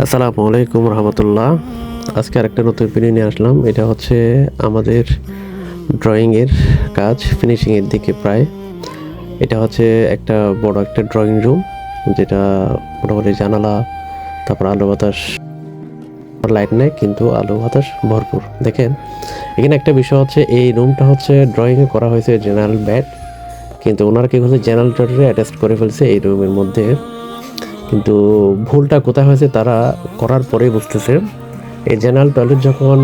আসসালামু আলাইকুম রহমতুল্লাহ। আজকে আরেকটা নতুন ভিডিও নিয়ে আসলাম। এটা হচ্ছে আমাদের ড্রয়িংয়ের কাজ ফিনিশিংয়ের দিকে প্রায়। এটা হচ্ছে একটা বড় একটা ড্রয়িং রুম, যেটা মোটামুটি জানালা, তারপর আলো বাতাস, লাইট নেই কিন্তু আলো বাতাস ভরপুর। দেখেন এখানে একটা বিষয় হচ্ছে, এই রুমটা হচ্ছে ড্রয়িংয়ে করা হয়েছে জেনারেল বেড, কিন্তু ওনারা কি হচ্ছে জেনারেল টয়লেটে অ্যাটাচ করে ফেলছে এই রুমের মধ্যে। কিন্তু ভুলটা কোথায় হয়েছে তারা করার পরেই বুঝতেছে। এই জেনারেল টয়লেট যখন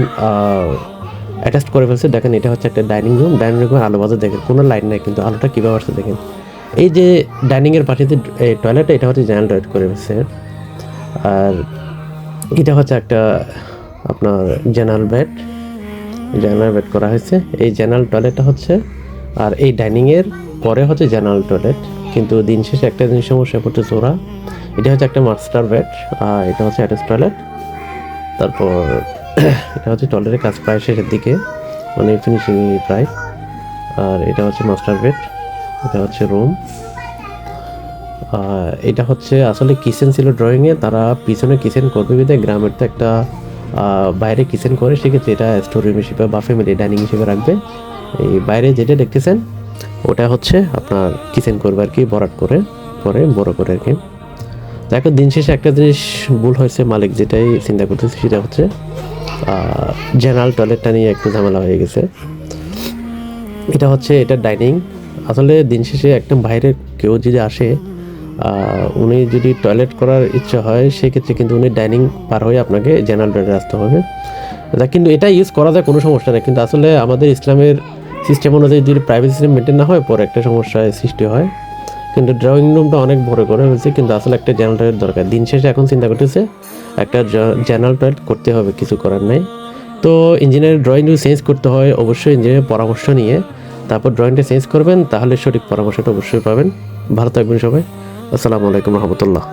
অ্যাটাচ করে ফেলছে, দেখেন এটা হচ্ছে একটা ডাইনিং রুমের আলো বাজে, দেখেন কোনো লাইট নাই কিন্তু আলোটা কীভাবে আসছে দেখেন। এই যে ডাইনিংয়ের পাশে যে এই টয়লেটটা, এটা হচ্ছে জেনারেল টয়লেট করে ফেলছে। আর এটা হচ্ছে একটা আপনার জেনারেল বেড করা হয়েছে। এই জেনারেল টয়লেটটা হচ্ছে, আর এই ডাইনিংয়ের পরে হচ্ছে জেনারেল টয়লেট। কিন্তু দিন শেষে একটা জিনিস সমস্যা করতেছে ওরা, এটা হচ্ছে একটা মাস্টার বেড আর এটা হচ্ছে অ্যাটাচ টয়লেট। তারপর এটা হচ্ছে টয়লেটের কাজ প্রায় শেষের দিকে, মানে ফিনিশিং প্রায়। আর এটা হচ্ছে মাস্টার বেড, এটা হচ্ছে রুম। এটা হচ্ছে আসলে কিচেন ছিল ড্রয়িংয়ে, তারা পিছনে কিচেন করবে বিধায় গ্রামের তো একটা বাইরে কিচেন করে, সেক্ষেত্রে এটা স্টোর রুম হিসেবে বা ফ্যামিলি ডাইনিং হিসেবে রাখবে। এই বাইরে যেটা দেখতেছেন ওটা হচ্ছে আপনার কিচেন করবে আর কি, বরাট করে পরে বড় করে আর কি। দেখো দিন শেষে একটা জিনিস ভুল হয়েছে, মালিক যেটাই চিন্তা করতেছে সেটা হচ্ছে জেনারেল টয়লেটটা নিয়ে একটু ঝামেলা হয়ে গেছে। এটা ডাইনিং। আসলে দিন শেষে একটা বাইরের কেউ যদি আসে, উনি যদি টয়লেট করার ইচ্ছা হয়, সেক্ষেত্রে কিন্তু উনি ডাইনিং পার হয়ে আপনাকে জেনারেল টয়লেটে আসতে হবে। কিন্তু এটা ইউজ করা যায়, কোনো সমস্যা নেই। কিন্তু আসলে আমাদের ইসলামের সিস্টেম অনুযায়ী যদি প্রাইভেট সিস্টেম মেনটেন না হয়, পরে একটা সমস্যার সৃষ্টি হয়। কিন্তু ড্রয়িং রুমটা অনেক বড় করে হয়েছে, কিন্তু আসলে একটা জেনারেল টয়লেট দরকার। দিন শেষে এখন চিন্তা করতেছে একটা জেনারেল টয়লেট করতে হবে, কিছু করার নাই। তো ইঞ্জিনিয়ারের ড্রয়িং যদি চেঞ্জ করতে হয়, অবশ্যই ইঞ্জিনিয়ারের পরামর্শ নিয়ে তারপর ড্রয়িংটা চেঞ্জ করবেন, তাহলে সঠিক পরামর্শটা অবশ্যই পাবেন। ভালো থাকবেন সবাই। আসসালামু আলাইকুম রহমতুল্লাহ।